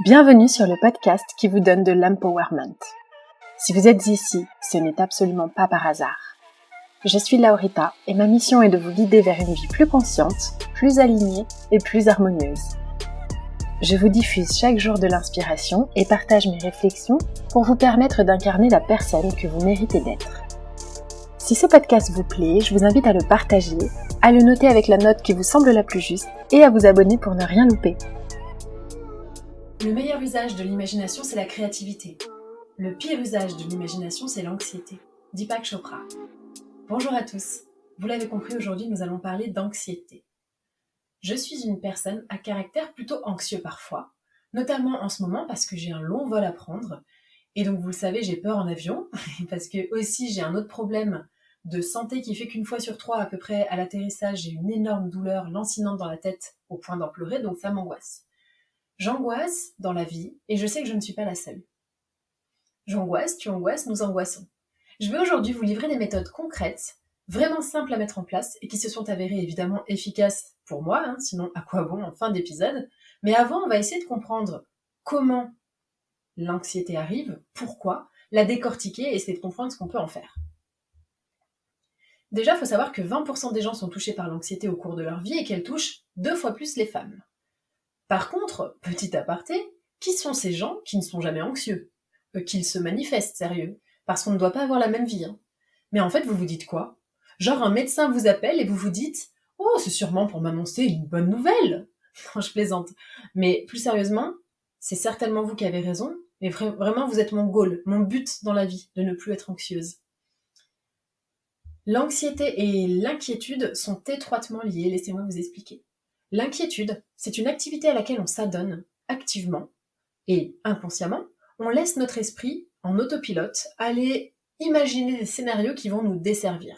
Bienvenue sur le podcast qui vous donne de l'empowerment. Si vous êtes ici, ce n'est absolument pas par hasard. Je suis Laurita et ma mission est de vous guider vers une vie plus consciente, plus alignée et plus harmonieuse. Je vous diffuse chaque jour de l'inspiration et partage mes réflexions pour vous permettre d'incarner la personne que vous méritez d'être. Si ce podcast vous plaît, je vous invite à le partager, à le noter avec la note qui vous semble la plus juste et à vous abonner pour ne rien louper. Le meilleur usage de l'imagination, c'est la créativité. Le pire usage de l'imagination, c'est l'anxiété. Deepak Chopra. Bonjour à tous. Vous l'avez compris, aujourd'hui, nous allons parler d'anxiété. Je suis une personne à caractère plutôt anxieux parfois, notamment en ce moment parce que j'ai un long vol à prendre. Et donc, vous le savez, j'ai peur en avion, parce que aussi j'ai un autre problème de santé qui fait qu'une fois sur 3, à peu près, à l'atterrissage, j'ai une énorme douleur lancinante dans la tête au point d'en pleurer, donc ça m'angoisse. J'angoisse dans la vie et je sais que je ne suis pas la seule. J'angoisse, tu angoisses, nous angoissons. Je vais aujourd'hui vous livrer des méthodes concrètes, vraiment simples à mettre en place et qui se sont avérées évidemment efficaces pour moi, sinon à quoi bon en fin d'épisode. Mais avant, on va essayer de comprendre comment l'anxiété arrive, pourquoi, la décortiquer et essayer de comprendre ce qu'on peut en faire. Déjà, il faut savoir que 20% des gens sont touchés par l'anxiété au cours de leur vie et qu'elle touche 2 fois plus les femmes. Par contre, petit aparté, qui sont ces gens qui ne sont jamais anxieux, qu'ils se manifestent sérieux, parce qu'on ne doit pas avoir la même vie. Mais en fait, vous vous dites quoi ? Genre un médecin vous appelle et vous vous dites « Oh, c'est sûrement pour m'annoncer une bonne nouvelle !» Non, je plaisante. Mais plus sérieusement, c'est certainement vous qui avez raison, mais vraiment vous êtes mon goal, mon but dans la vie, de ne plus être anxieuse. L'anxiété et l'inquiétude sont étroitement liées, laissez-moi vous expliquer. L'inquiétude, c'est une activité à laquelle on s'adonne activement et inconsciemment. On laisse notre esprit en autopilote aller imaginer des scénarios qui vont nous desservir.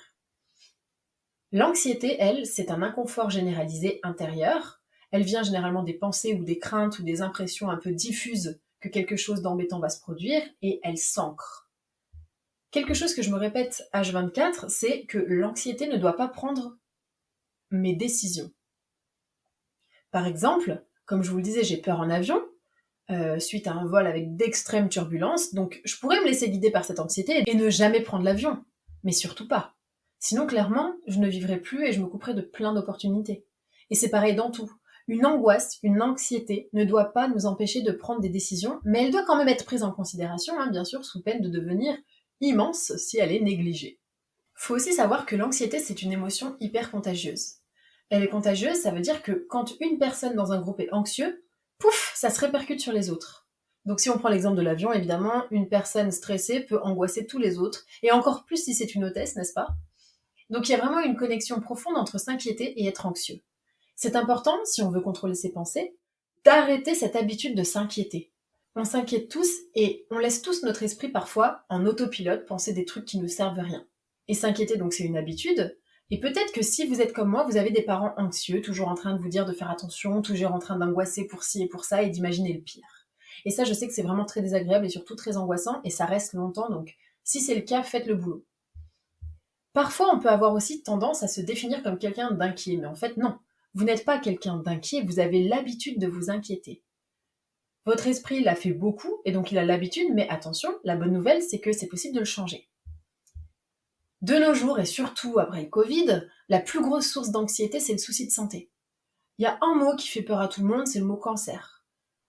L'anxiété, elle, c'est un inconfort généralisé intérieur. Elle vient généralement des pensées ou des craintes ou des impressions un peu diffuses que quelque chose d'embêtant va se produire et elle s'ancre. Quelque chose que je me répète H24, c'est que l'anxiété ne doit pas prendre mes décisions. Par exemple, comme je vous le disais, j'ai peur en avion, suite à un vol avec d'extrêmes turbulences, donc je pourrais me laisser guider par cette anxiété et ne jamais prendre l'avion, mais surtout pas. Sinon, clairement, je ne vivrais plus et je me couperais de plein d'opportunités. Et c'est pareil dans tout. Une angoisse, une anxiété ne doit pas nous empêcher de prendre des décisions, mais elle doit quand même être prise en considération, bien sûr, sous peine de devenir immense si elle est négligée. Faut aussi savoir que l'anxiété, c'est une émotion hyper contagieuse. Elle est contagieuse, ça veut dire que quand une personne dans un groupe est anxieux, pouf, ça se répercute sur les autres. Donc si on prend l'exemple de l'avion, évidemment, une personne stressée peut angoisser tous les autres, et encore plus si c'est une hôtesse, n'est-ce pas ? Donc il y a vraiment une connexion profonde entre s'inquiéter et être anxieux. C'est important, si on veut contrôler ses pensées, d'arrêter cette habitude de s'inquiéter. On s'inquiète tous et on laisse tous notre esprit parfois en autopilote penser des trucs qui ne servent à rien. Et s'inquiéter, donc c'est une habitude. Et peut-être que si vous êtes comme moi, vous avez des parents anxieux, toujours en train de vous dire de faire attention, toujours en train d'angoisser pour ci et pour ça et d'imaginer le pire. Et ça, je sais que c'est vraiment très désagréable et surtout très angoissant et ça reste longtemps, donc si c'est le cas, faites le boulot. Parfois, on peut avoir aussi tendance à se définir comme quelqu'un d'inquiet, mais en fait, non. Vous n'êtes pas quelqu'un d'inquiet, vous avez l'habitude de vous inquiéter. Votre esprit l'a fait beaucoup et donc il a l'habitude, mais attention, la bonne nouvelle, c'est que c'est possible de le changer. De nos jours, et surtout après le Covid, la plus grosse source d'anxiété, c'est le souci de santé. Il y a un mot qui fait peur à tout le monde, c'est le mot cancer.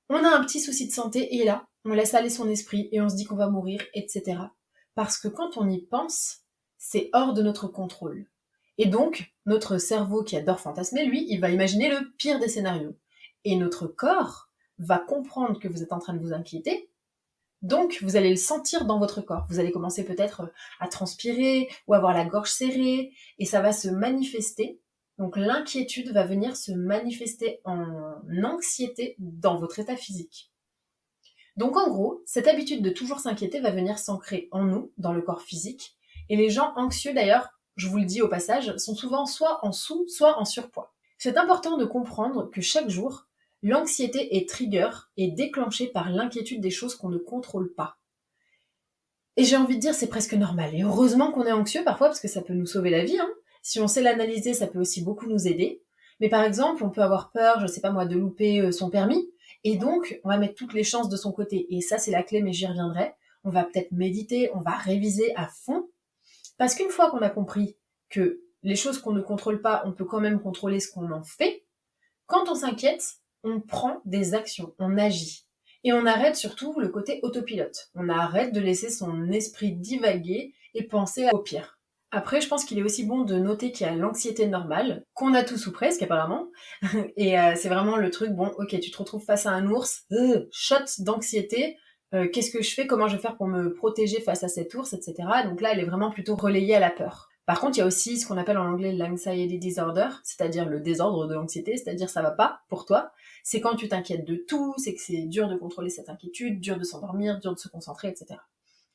On a un petit souci de santé et là, on laisse aller son esprit et on se dit qu'on va mourir, etc. Parce que quand on y pense, c'est hors de notre contrôle. Et donc, notre cerveau qui adore fantasmer, lui, il va imaginer le pire des scénarios. Et notre corps va comprendre que vous êtes en train de vous inquiéter. Donc, vous allez le sentir dans votre corps. Vous allez commencer peut-être à transpirer ou avoir la gorge serrée et ça va se manifester. Donc, l'inquiétude va venir se manifester en anxiété dans votre état physique. Donc, en gros, cette habitude de toujours s'inquiéter va venir s'ancrer en nous, dans le corps physique. Et les gens anxieux, d'ailleurs, je vous le dis au passage, sont souvent soit en sous, soit en surpoids. C'est important de comprendre que chaque jour, l'anxiété est trigger et déclenchée par l'inquiétude des choses qu'on ne contrôle pas. Et j'ai envie de dire, c'est presque normal. Et heureusement qu'on est anxieux parfois, parce que ça peut nous sauver la vie. Si on sait l'analyser, ça peut aussi beaucoup nous aider. Mais par exemple, on peut avoir peur, je sais pas moi, de louper son permis. Et donc, on va mettre toutes les chances de son côté. Et ça, c'est la clé, mais j'y reviendrai. On va peut-être méditer, on va réviser à fond. Parce qu'une fois qu'on a compris que les choses qu'on ne contrôle pas, on peut quand même contrôler ce qu'on en fait, quand on s'inquiète, on prend des actions, on agit. Et on arrête surtout le côté autopilote. On arrête de laisser son esprit divaguer et penser au pire. Après, je pense qu'il est aussi bon de noter qu'il y a l'anxiété normale, qu'on a tous ou presque apparemment. Et c'est vraiment le truc, bon, ok, tu te retrouves face à un ours, shot d'anxiété, qu'est-ce que je fais, comment je vais faire pour me protéger face à cet ours, etc. Donc là, elle est vraiment plutôt relayée à la peur. Par contre, il y a aussi ce qu'on appelle en anglais l'anxiety disorder, c'est-à-dire le désordre de l'anxiété, c'est-à-dire ça va pas pour toi. C'est quand tu t'inquiètes de tout, c'est que c'est dur de contrôler cette inquiétude, dur de s'endormir, dur de se concentrer, etc.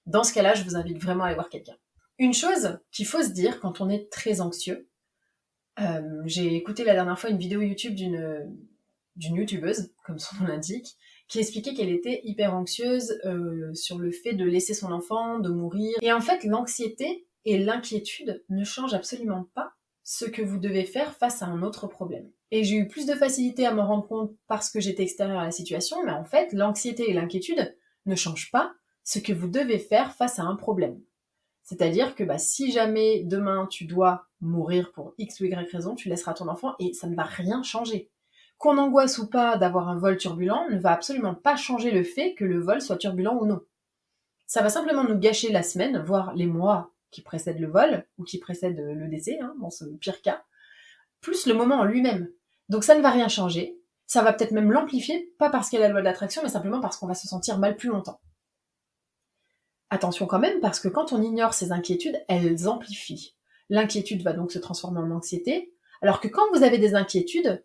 Dans ce cas-là, je vous invite vraiment à aller voir quelqu'un. Une chose qu'il faut se dire quand on est très anxieux, j'ai écouté la dernière fois une vidéo YouTube d'une youtubeuse, comme son nom l'indique, qui expliquait qu'elle était hyper anxieuse sur le fait de laisser son enfant, de mourir. Et en fait, l'anxiété et l'inquiétude ne changent absolument pas ce que vous devez faire face à un autre problème. Et j'ai eu plus de facilité à m'en rendre compte parce que j'étais extérieure à la situation, mais en fait, l'anxiété et l'inquiétude ne changent pas ce que vous devez faire face à un problème. C'est-à-dire que si jamais demain tu dois mourir pour X ou Y raison, tu laisseras ton enfant et ça ne va rien changer. Qu'on angoisse ou pas d'avoir un vol turbulent ne va absolument pas changer le fait que le vol soit turbulent ou non. Ça va simplement nous gâcher la semaine, voire les mois qui précèdent le vol, ou qui précèdent le décès, dans ce pire cas, plus le moment en lui-même. Donc ça ne va rien changer, ça va peut-être même l'amplifier, pas parce qu'il y a la loi de l'attraction, mais simplement parce qu'on va se sentir mal plus longtemps. Attention quand même, parce que quand on ignore ces inquiétudes, elles amplifient. L'inquiétude va donc se transformer en anxiété, alors que quand vous avez des inquiétudes,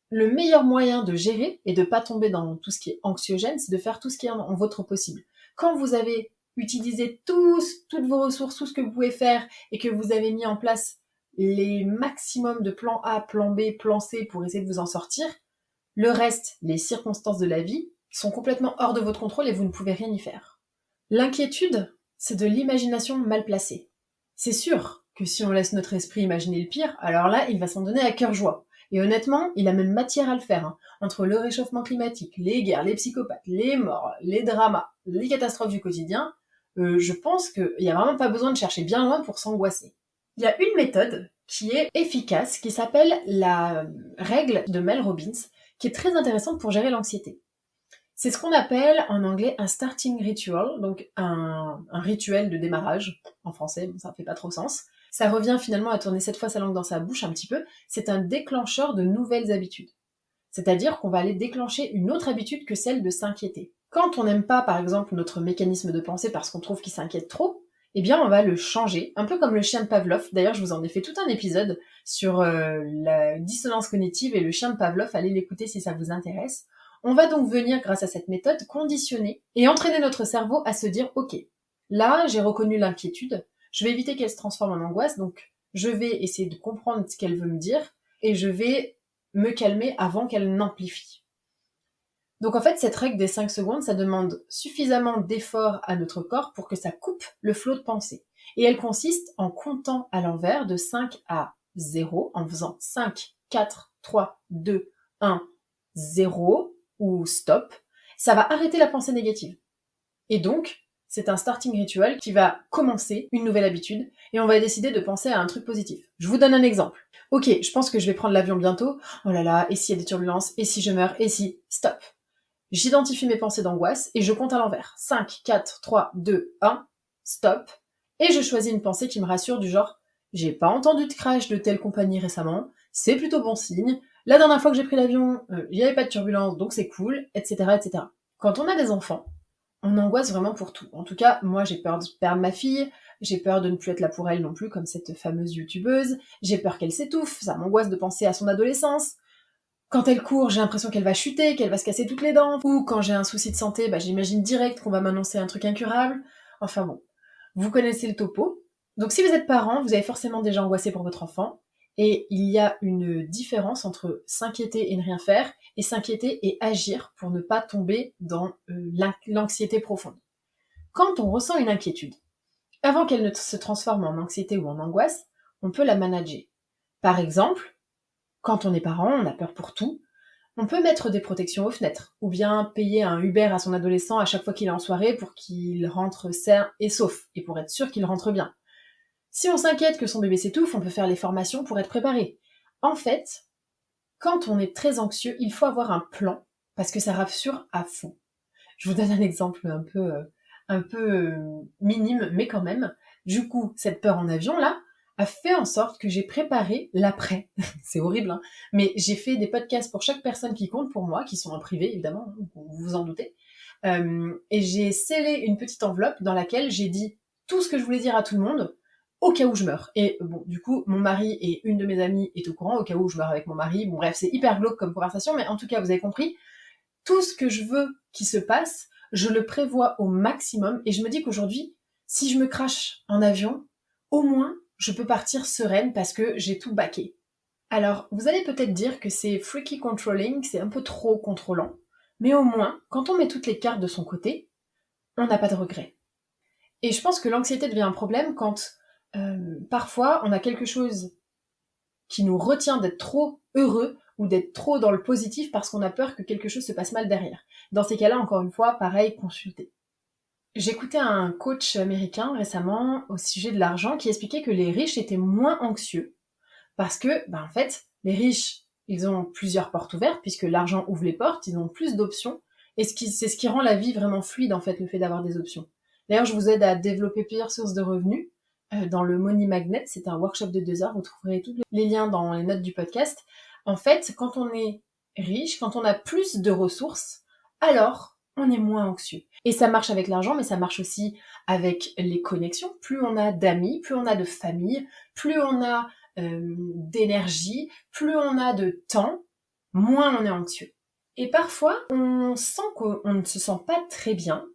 le meilleur moyen de gérer et de pas tomber dans tout ce qui est anxiogène, c'est de faire tout ce qui est en votre possible. Quand vous avez utilisé toutes vos ressources, tout ce que vous pouvez faire, et que vous avez mis en place les maximums de plan A, plan B, plan C pour essayer de vous en sortir, le reste, les circonstances de la vie, sont complètement hors de votre contrôle et vous ne pouvez rien y faire. L'inquiétude, c'est de l'imagination mal placée. C'est sûr que si on laisse notre esprit imaginer le pire, alors là, il va s'en donner à cœur joie. Et honnêtement, il a même matière à le faire. Entre le réchauffement climatique, les guerres, les psychopathes, les morts, les dramas, les catastrophes du quotidien, je pense qu'il n'y a vraiment pas besoin de chercher bien loin pour s'angoisser. Il y a une méthode qui est efficace, qui s'appelle la règle de Mel Robbins, qui est très intéressante pour gérer l'anxiété. C'est ce qu'on appelle en anglais un starting ritual, donc un rituel de démarrage, en français, ça ne fait pas trop sens. Ça revient finalement à tourner cette fois sa langue dans sa bouche un petit peu, c'est un déclencheur de nouvelles habitudes. C'est-à-dire qu'on va aller déclencher une autre habitude que celle de s'inquiéter. Quand on n'aime pas, par exemple, notre mécanisme de pensée parce qu'on trouve qu'il s'inquiète trop, eh bien on va le changer, un peu comme le chien de Pavlov. D'ailleurs, je vous en ai fait tout un épisode sur la dissonance cognitive et le chien de Pavlov, allez l'écouter si ça vous intéresse. On va donc venir, grâce à cette méthode, conditionner et entraîner notre cerveau à se dire « Ok, là, j'ai reconnu l'inquiétude, je vais éviter qu'elle se transforme en angoisse, donc je vais essayer de comprendre ce qu'elle veut me dire et je vais me calmer avant qu'elle n'amplifie. » Donc en fait, cette règle des 5 secondes, ça demande suffisamment d'effort à notre corps pour que ça coupe le flot de pensée. Et elle consiste en comptant à l'envers de 5 à 0, en faisant 5, 4, 3, 2, 1, 0, ou stop. Ça va arrêter la pensée négative. Et donc, c'est un starting ritual qui va commencer une nouvelle habitude et on va décider de penser à un truc positif. Je vous donne un exemple. Ok, je pense que je vais prendre l'avion bientôt. Oh là là, et s'il y a des turbulences? Et si je meurs? Et si? Stop. J'identifie mes pensées d'angoisse et je compte à l'envers. 5, 4, 3, 2, 1, stop. Et je choisis une pensée qui me rassure du genre « J'ai pas entendu de crash de telle compagnie récemment, c'est plutôt bon signe. La dernière fois que j'ai pris l'avion, il n'y avait pas de turbulence, donc c'est cool, etc., etc. » Quand on a des enfants, on angoisse vraiment pour tout. En tout cas, moi j'ai peur de perdre ma fille, j'ai peur de ne plus être là pour elle non plus, comme cette fameuse youtubeuse, j'ai peur qu'elle s'étouffe, ça m'angoisse de penser à son adolescence. Quand elle court, j'ai l'impression qu'elle va chuter, qu'elle va se casser toutes les dents. Ou quand j'ai un souci de santé, j'imagine direct qu'on va m'annoncer un truc incurable. Enfin bon, vous connaissez le topo. Donc si vous êtes parent, vous avez forcément déjà angoissé pour votre enfant. Et il y a une différence entre s'inquiéter et ne rien faire, et s'inquiéter et agir pour ne pas tomber dans l'anxiété profonde. Quand on ressent une inquiétude, avant qu'elle ne se transforme en anxiété ou en angoisse, on peut la manager. Par exemple, quand on est parent, on a peur pour tout. On peut mettre des protections aux fenêtres, ou bien payer un Uber à son adolescent à chaque fois qu'il est en soirée pour qu'il rentre sain et sauf, et pour être sûr qu'il rentre bien. Si on s'inquiète que son bébé s'étouffe, on peut faire les formations pour être préparé. En fait, quand on est très anxieux, il faut avoir un plan, parce que ça rassure à fond. Je vous donne un exemple un peu minime, mais quand même. Du coup, cette peur en avion, là, a fait en sorte que j'ai préparé l'après. C'est horrible, hein. Mais j'ai fait des podcasts pour chaque personne qui compte pour moi, qui sont en privé, évidemment, vous vous en doutez. Et j'ai scellé une petite enveloppe dans laquelle j'ai dit tout ce que je voulais dire à tout le monde, au cas où je meurs. Et bon, du coup, mon mari et une de mes amies est au courant, au cas où je meurs avec mon mari. Bon bref, c'est hyper glauque comme conversation, mais en tout cas, vous avez compris. Tout ce que je veux qui se passe, je le prévois au maximum et je me dis qu'aujourd'hui, si je me crache en avion, au moins, je peux partir sereine parce que j'ai tout baqué. Alors, vous allez peut-être dire que c'est freaky controlling, c'est un peu trop contrôlant, mais au moins, quand on met toutes les cartes de son côté, on n'a pas de regrets. Et je pense que l'anxiété devient un problème quand parfois on a quelque chose qui nous retient d'être trop heureux ou d'être trop dans le positif parce qu'on a peur que quelque chose se passe mal derrière. Dans ces cas-là, encore une fois, pareil, consultez. J'écoutais un coach américain récemment au sujet de l'argent qui expliquait que les riches étaient moins anxieux parce que, en fait, les riches, ils ont plusieurs portes ouvertes puisque l'argent ouvre les portes, ils ont plus d'options et c'est ce qui rend la vie vraiment fluide en fait, le fait d'avoir des options. D'ailleurs, je vous aide à développer plusieurs sources de revenus dans le Money Magnet, c'est un workshop de 2 heures, vous trouverez tous les liens dans les notes du podcast. En fait, quand on est riche, quand on a plus de ressources, alors on est moins anxieux. Et ça marche avec l'argent, mais ça marche aussi avec les connexions. Plus on a d'amis, plus on a de famille, plus on a d'énergie, plus on a de temps, moins on est anxieux. Et parfois, on sent qu'on ne se sent pas très bien.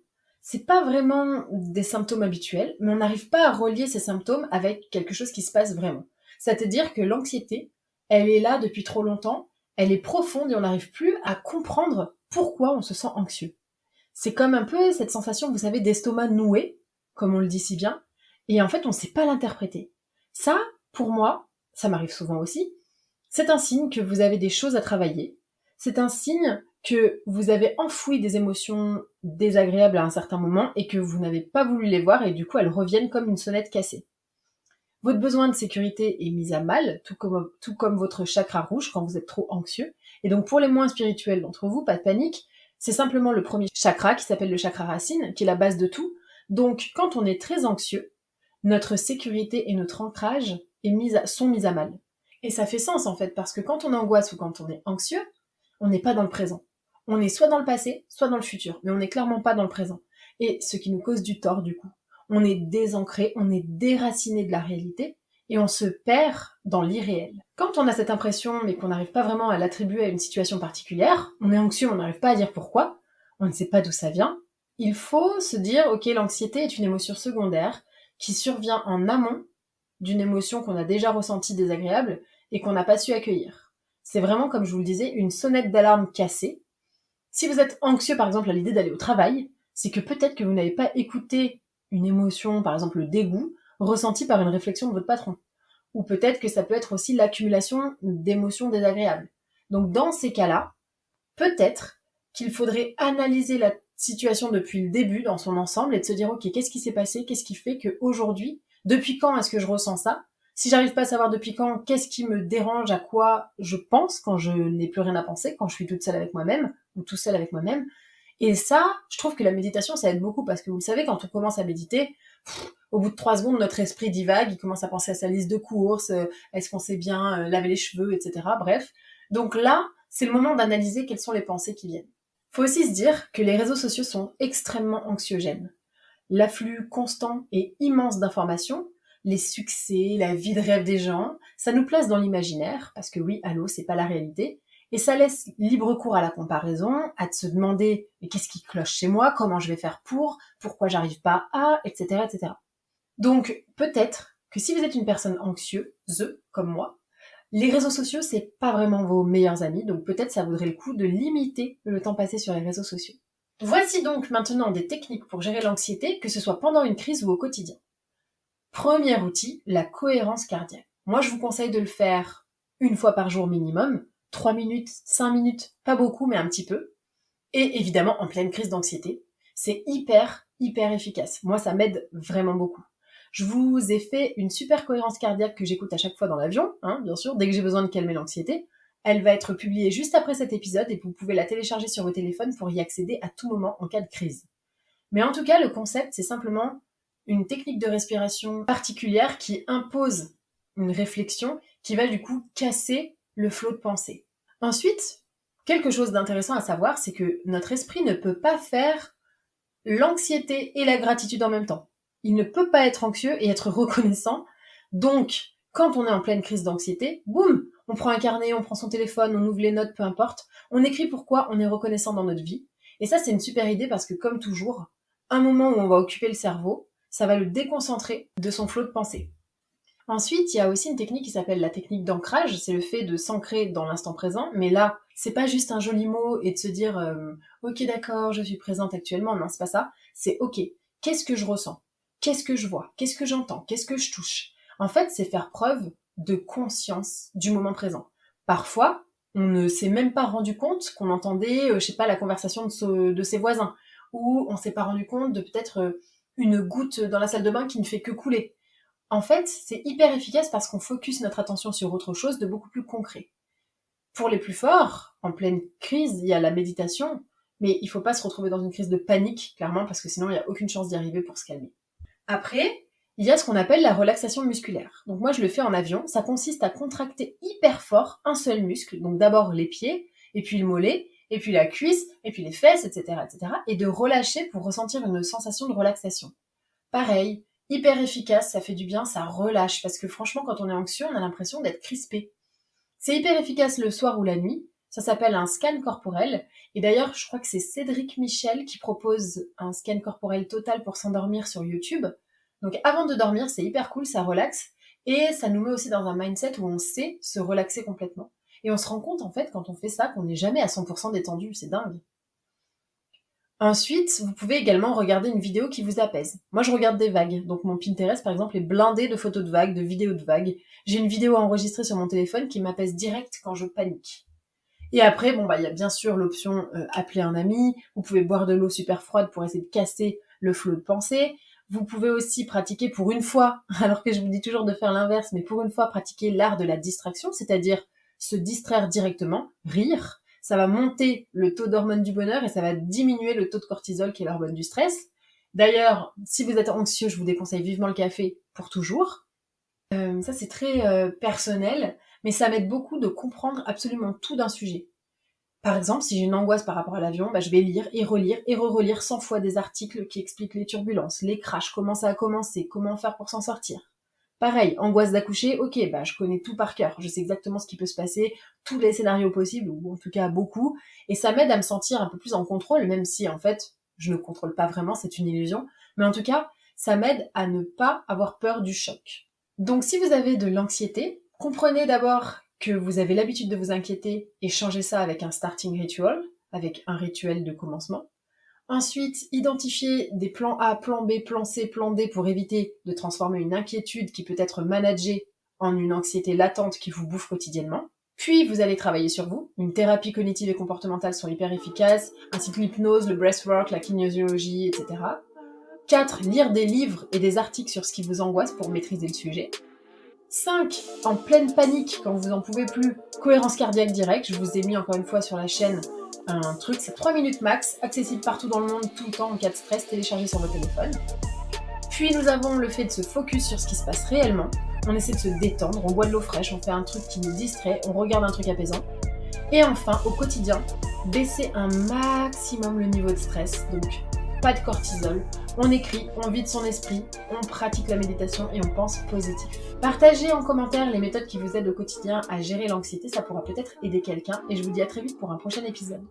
C'est pas vraiment des symptômes habituels, mais on n'arrive pas à relier ces symptômes avec quelque chose qui se passe vraiment. C'est-à-dire que l'anxiété, elle est là depuis trop longtemps, elle est profonde et on n'arrive plus à comprendre pourquoi on se sent anxieux. C'est comme un peu cette sensation, vous savez, d'estomac noué, comme on le dit si bien, et en fait on ne sait pas l'interpréter. Ça, pour moi, ça m'arrive souvent aussi, c'est un signe que vous avez des choses à travailler, c'est un signe que vous avez enfoui des émotions désagréables à un certain moment et que vous n'avez pas voulu les voir et du coup elles reviennent comme une sonnette cassée. Votre besoin de sécurité est mis à mal, tout comme votre chakra rouge quand vous êtes trop anxieux. Et donc pour les moins spirituels d'entre vous, pas de panique, c'est simplement le premier chakra qui s'appelle le chakra racine, qui est la base de tout. Donc quand on est très anxieux, notre sécurité et notre ancrage sont mis à mal. Et ça fait sens en fait, parce que quand on angoisse ou quand on est anxieux, on n'est pas dans le présent. On est soit dans le passé, soit dans le futur, mais on n'est clairement pas dans le présent. Et ce qui nous cause du tort du coup. On est désancré, on est déraciné de la réalité, et on se perd dans l'irréel. Quand on a cette impression, mais qu'on n'arrive pas vraiment à l'attribuer à une situation particulière, on est anxieux, on n'arrive pas à dire pourquoi, on ne sait pas d'où ça vient, il faut se dire, ok, l'anxiété est une émotion secondaire qui survient en amont d'une émotion qu'on a déjà ressentie désagréable et qu'on n'a pas su accueillir. C'est vraiment, comme je vous le disais, une sonnette d'alarme cassée. Si vous êtes anxieux, par exemple, à l'idée d'aller au travail, c'est que peut-être que vous n'avez pas écouté une émotion, par exemple le dégoût, ressentie par une réflexion de votre patron. Ou peut-être que ça peut être aussi l'accumulation d'émotions désagréables. Donc dans ces cas-là, peut-être qu'il faudrait analyser la situation depuis le début dans son ensemble et de se dire ok, qu'est-ce qui s'est passé, qu'est-ce qui fait qu'aujourd'hui, depuis quand est-ce que je ressens ça? Si j'arrive pas à savoir depuis quand, qu'est-ce qui me dérange, à quoi je pense quand je n'ai plus rien à penser, quand je suis toute seule avec moi-même ou tout seul avec moi-même. Et ça, je trouve que la méditation, ça aide beaucoup parce que vous le savez, quand on commence à méditer, au bout de 3 secondes, notre esprit divague, il commence à penser à sa liste de courses, est-ce qu'on sait bien laver les cheveux, etc. Bref. Donc là, c'est le moment d'analyser quelles sont les pensées qui viennent. Faut aussi se dire que les réseaux sociaux sont extrêmement anxiogènes. L'afflux constant et immense d'informations, les succès, la vie de rêve des gens, ça nous place dans l'imaginaire, parce que oui, allô, c'est pas la réalité, et ça laisse libre cours à la comparaison, à se demander mais qu'est-ce qui cloche chez moi, comment je vais faire pourquoi j'arrive pas à, etc., etc. Donc peut-être que si vous êtes une personne anxieuse, comme moi, les réseaux sociaux, c'est pas vraiment vos meilleurs amis, donc peut-être ça vaudrait le coup de limiter le temps passé sur les réseaux sociaux. Voici donc maintenant des techniques pour gérer l'anxiété, que ce soit pendant une crise ou au quotidien. Premier outil, la cohérence cardiaque. Moi, je vous conseille de le faire une fois par jour minimum, 3 minutes, 5 minutes, pas beaucoup, mais un petit peu. Et évidemment, en pleine crise d'anxiété, c'est hyper efficace. Moi, ça m'aide vraiment beaucoup. Je vous ai fait une super cohérence cardiaque que j'écoute à chaque fois dans l'avion, bien sûr, dès que j'ai besoin de calmer l'anxiété. Elle va être publiée juste après cet épisode et vous pouvez la télécharger sur vos téléphones pour y accéder à tout moment en cas de crise. Mais en tout cas, le concept, c'est simplement une technique de respiration particulière qui impose une réflexion qui va du coup casser le flot de pensée. Ensuite, quelque chose d'intéressant à savoir, c'est que notre esprit ne peut pas faire l'anxiété et la gratitude en même temps. Il ne peut pas être anxieux et être reconnaissant. Donc, quand on est en pleine crise d'anxiété, boum, on prend un carnet, on prend son téléphone, on ouvre les notes, peu importe. On écrit pourquoi on est reconnaissant dans notre vie. Et ça, c'est une super idée parce que, comme toujours, un moment où on va occuper le cerveau, ça va le déconcentrer de son flot de pensée. Ensuite, il y a aussi une technique qui s'appelle la technique d'ancrage, c'est le fait de s'ancrer dans l'instant présent, mais là, c'est pas juste un joli mot et de se dire ok d'accord, je suis présente actuellement, non, c'est pas ça, c'est ok, qu'est-ce que je ressens, qu'est-ce que je vois, qu'est-ce que j'entends, qu'est-ce que je touche. En fait, c'est faire preuve de conscience du moment présent. Parfois, on ne s'est même pas rendu compte qu'on entendait, la conversation de ses voisins, ou on s'est pas rendu compte de peut-être une goutte dans la salle de bain qui ne fait que couler. En fait, c'est hyper efficace parce qu'on focus notre attention sur autre chose de beaucoup plus concret. Pour les plus forts, en pleine crise, il y a la méditation, mais il faut pas se retrouver dans une crise de panique, clairement, parce que sinon il n'y a aucune chance d'y arriver pour se calmer. Après, il y a ce qu'on appelle la relaxation musculaire. Donc moi je le fais en avion, ça consiste à contracter hyper fort un seul muscle, donc d'abord les pieds, et puis le mollet, et puis la cuisse, et puis les fesses, etc., et de relâcher pour ressentir une sensation de relaxation. Pareil, hyper efficace, ça fait du bien, ça relâche, parce que franchement, quand on est anxieux, on a l'impression d'être crispé. C'est hyper efficace le soir ou la nuit, ça s'appelle un scan corporel, et d'ailleurs, je crois que c'est Cédric Michel qui propose un scan corporel total pour s'endormir sur YouTube. Donc avant de dormir, c'est hyper cool, ça relaxe, et ça nous met aussi dans un mindset où on sait se relaxer complètement. Et on se rend compte, en fait, quand on fait ça, qu'on n'est jamais à 100% détendu, c'est dingue. Ensuite, vous pouvez également regarder une vidéo qui vous apaise. Moi, je regarde des vagues. Donc, mon Pinterest, par exemple, est blindé de photos de vagues, de vidéos de vagues. J'ai une vidéo enregistrée sur mon téléphone qui m'apaise direct quand je panique. Et après, il y a bien sûr l'option appeler un ami. Vous pouvez boire de l'eau super froide pour essayer de casser le flot de pensée. Vous pouvez aussi pratiquer pour une fois, alors que je vous dis toujours de faire l'inverse, mais pour une fois, pratiquer l'art de la distraction, c'est-à-dire se distraire directement, rire. Ça va monter le taux d'hormone du bonheur et ça va diminuer le taux de cortisol qui est l'hormone du stress. D'ailleurs, si vous êtes anxieux, je vous déconseille vivement le café pour toujours. Ça, c'est très personnel, mais ça m'aide beaucoup de comprendre absolument tout d'un sujet. Par exemple, si j'ai une angoisse par rapport à l'avion, je vais lire et re-relire 100 fois des articles qui expliquent les turbulences, les crashs, comment ça a commencé, comment faire pour s'en sortir. Pareil, angoisse d'accoucher, ok, je connais tout par cœur, je sais exactement ce qui peut se passer, tous les scénarios possibles, ou en tout cas beaucoup, et ça m'aide à me sentir un peu plus en contrôle, même si en fait, je ne contrôle pas vraiment, c'est une illusion, mais en tout cas, ça m'aide à ne pas avoir peur du choc. Donc si vous avez de l'anxiété, comprenez d'abord que vous avez l'habitude de vous inquiéter et changez ça avec un starting ritual, avec un rituel de commencement. Ensuite, identifier des plans A, plan B, plan C, plan D pour éviter de transformer une inquiétude qui peut être managée en une anxiété latente qui vous bouffe quotidiennement. Puis, vous allez travailler sur vous. Une thérapie cognitive et comportementale sont hyper efficaces, ainsi que l'hypnose, le breathwork, la kinésiologie, etc. 4. Lire des livres et des articles sur ce qui vous angoisse pour maîtriser le sujet. 5. En pleine panique, quand vous en pouvez plus, cohérence cardiaque directe. Je vous ai mis encore une fois sur la chaîne un truc, c'est 3 minutes max, accessible partout dans le monde, tout le temps, en cas de stress, téléchargé sur votre téléphone. Puis nous avons le fait de se focus sur ce qui se passe réellement. On essaie de se détendre, on boit de l'eau fraîche, on fait un truc qui nous distrait, on regarde un truc apaisant. Et enfin, au quotidien, baisser un maximum le niveau de stress, donc pas de cortisol. On écrit, on vide son esprit, on pratique la méditation et on pense positif. Partagez en commentaire les méthodes qui vous aident au quotidien à gérer l'anxiété, ça pourra peut-être aider quelqu'un et je vous dis à très vite pour un prochain épisode.